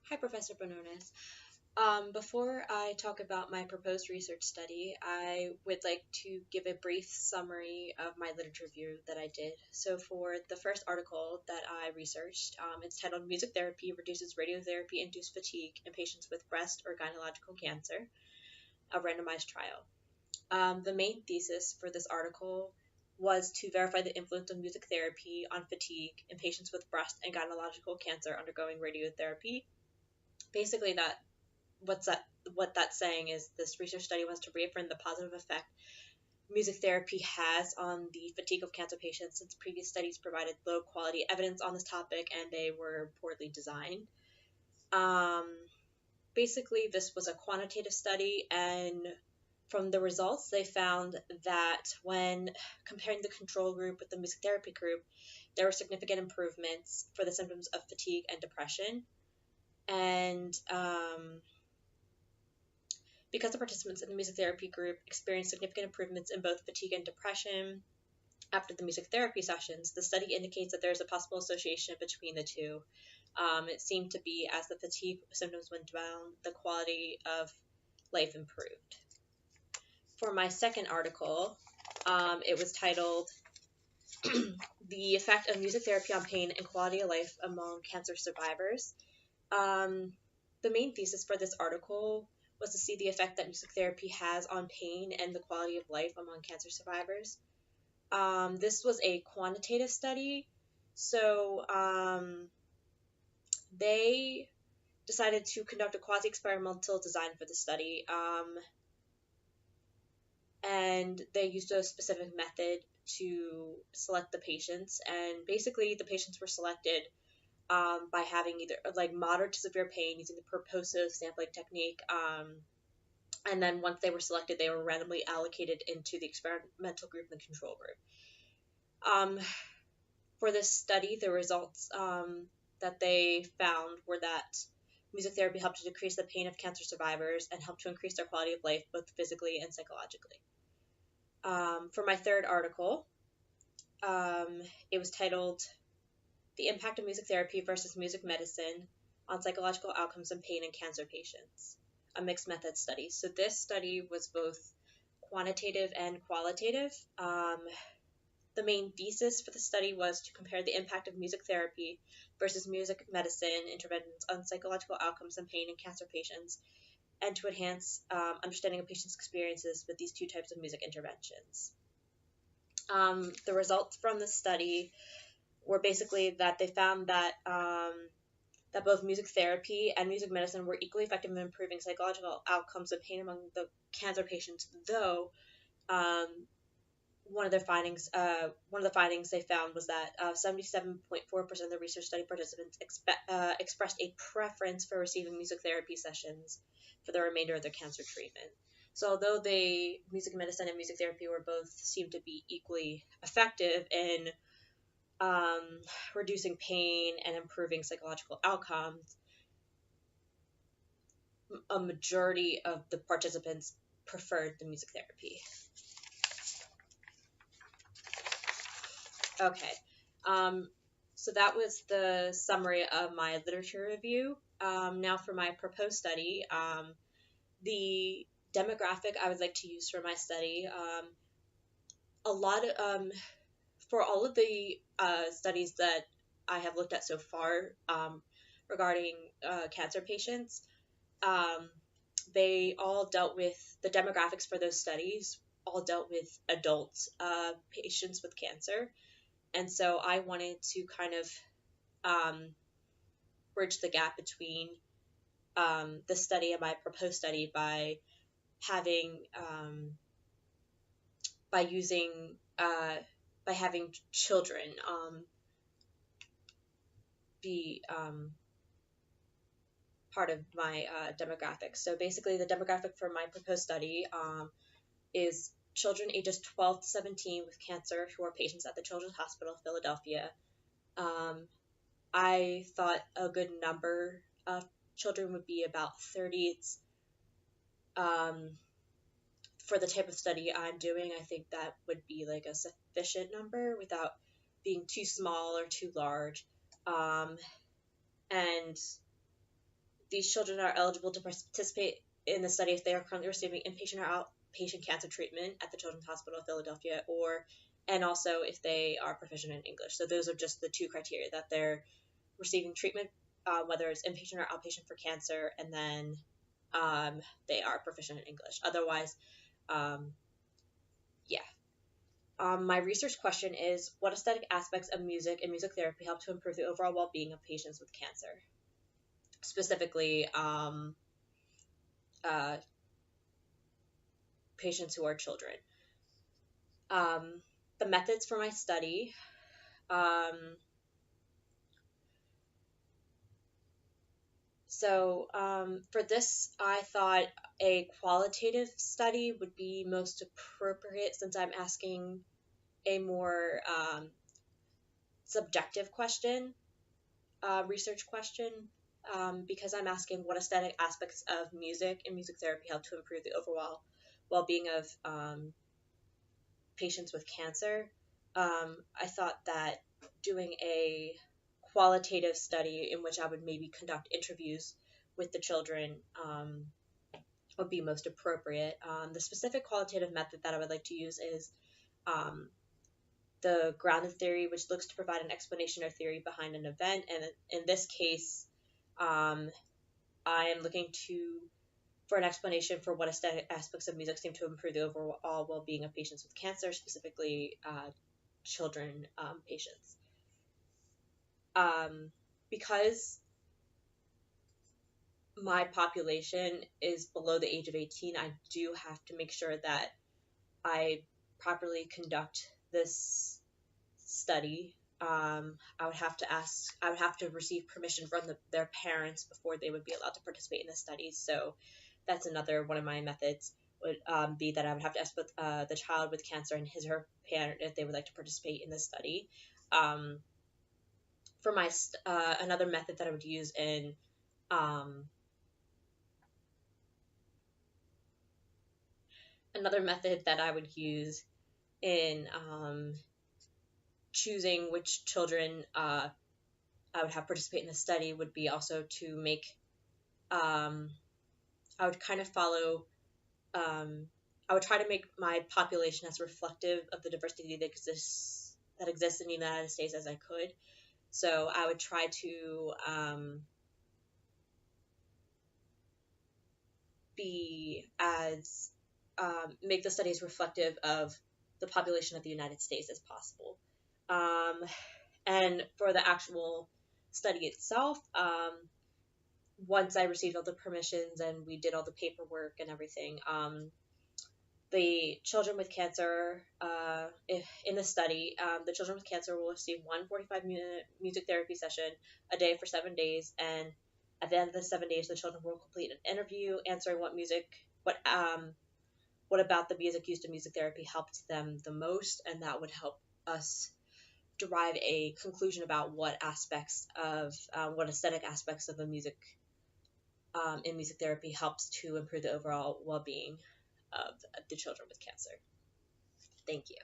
Hi, Professor Bononis. Before I talk about my proposed research study, I would like to give a brief summary of my literature review that I did. So, for the first article that I researched, it's titled Music Therapy Reduces Radiotherapy Induced Fatigue in Patients with Breast or Gynecological Cancer, a randomized trial. The main thesis for this article was to verify the influence of music therapy on fatigue in patients with breast and gynecological cancer undergoing radiotherapy. Basically, what's that what that's saying is this research study wants to reaffirm the positive effect music therapy has on the fatigue of cancer patients, since previous studies provided low quality evidence on this topic and they were poorly designed. um, Basically, this was a quantitative study, and from the results they found that when comparing the control group with the music therapy group, there were significant improvements for the symptoms of fatigue and depression. And because the participants in the music therapy group experienced significant improvements in both fatigue and depression after the music therapy sessions, the study indicates that there is a possible association between the two. It seemed to be as the fatigue symptoms went down, the quality of life improved. For my second article, it was titled The Effect of Music Therapy on Pain and Quality of Life Among Cancer Survivors. Um, the main thesis for this article was to see the effect that music therapy has on pain and the quality of life among cancer survivors. This was a quantitative study, so they decided to conduct a quasi-experimental design for the study, and they used a specific method to select the patients. And basically, the patients were selected by having either like moderate to severe pain using the purposive sampling technique. And then once they were selected, they were randomly allocated into the experimental group and the control group. For this study, the results that they found were that music therapy helped to decrease the pain of cancer survivors and helped to increase their quality of life both physically and psychologically. For my third article, it was titled The Impact of Music Therapy versus Music Medicine on Psychological Outcomes in Pain in Cancer Patients, a mixed method study. So this study was both quantitative and qualitative. The main thesis for the study was to compare the impact of music therapy versus music medicine interventions on psychological outcomes in pain in cancer patients, and to enhance understanding of patients' experiences with these two types of music interventions. The results from the study were basically that they found that that both music therapy and music medicine were equally effective in improving psychological outcomes of pain among the cancer patients, though one of the findings they found was that 77.4% of the research study participants expressed a preference for receiving music therapy sessions for the remainder of their cancer treatment. So although music medicine and music therapy were both seemed to be equally effective in reducing pain and improving psychological outcomes, a majority of the participants preferred the music therapy. Okay, so that was the summary of my literature review. Now for my proposed study, the demographic I would like to use for my study, a lot of, for all of the studies that I have looked at so far regarding cancer patients, they all dealt with the demographics for those studies, all dealt with adult patients with cancer. And so I wanted to kind of bridge the gap between the study and my proposed study by having by using by having children be part of my demographics. So basically, the demographic for my proposed study is children ages 12 to 17 with cancer who are patients at the Children's Hospital of Philadelphia. I thought a good number of children would be about 30. It's, for the type of study I'm doing, I think that would be like a sufficient number without being too small or too large. And these children are eligible to participate in the study if they are currently receiving inpatient or outpatient cancer treatment at the Children's Hospital of Philadelphia, and also if they are proficient in English. So those are just the two criteria, that they're receiving treatment, whether it's inpatient or outpatient for cancer, and then they are proficient in English. Otherwise, yeah. My research question is, what aesthetic aspects of music and music therapy help to improve the overall well-being of patients with cancer? Specifically, uh, patients who are children. The methods for my study. For this, I thought a qualitative study would be most appropriate, since I'm asking a more subjective question, research question, because I'm asking what aesthetic aspects of music and music therapy help to improve the overall well-being of patients with cancer. I thought that doing a qualitative study in which I would maybe conduct interviews with the children would be most appropriate. The specific qualitative method that I would like to use is the grounded theory, which looks to provide an explanation or theory behind an event. And in this case, I am looking for an explanation for what aesthetic aspects of music seem to improve the overall well-being of patients with cancer, specifically children patients. Because my population is below the age of 18, I do have to make sure that I properly conduct this study. I would have to receive permission from their parents before they would be allowed to participate in the study. So that's another one of my methods, would be that I would have to ask the child with cancer and his or her parent if they would like to participate in the study. For my another method that I would use in another method that I would use in choosing which children I would have participate in the study would be also to make I would kind of follow I would try to make my population as reflective of the diversity that exists in the United States as I could. So I would try to be as make the studies reflective of the population of the United States as possible. And for the actual study itself, once I received all the permissions and we did all the paperwork and everything, the children with cancer, in the study, the children with cancer will receive one 45-minute music therapy session a day for 7 days, and at the end of the 7 days, the children will complete an interview answering what about the music used in music therapy helped them the most, and that would help us derive a conclusion about what aesthetic aspects of the music in music therapy helps to improve the overall well-being of the children with cancer. Thank you.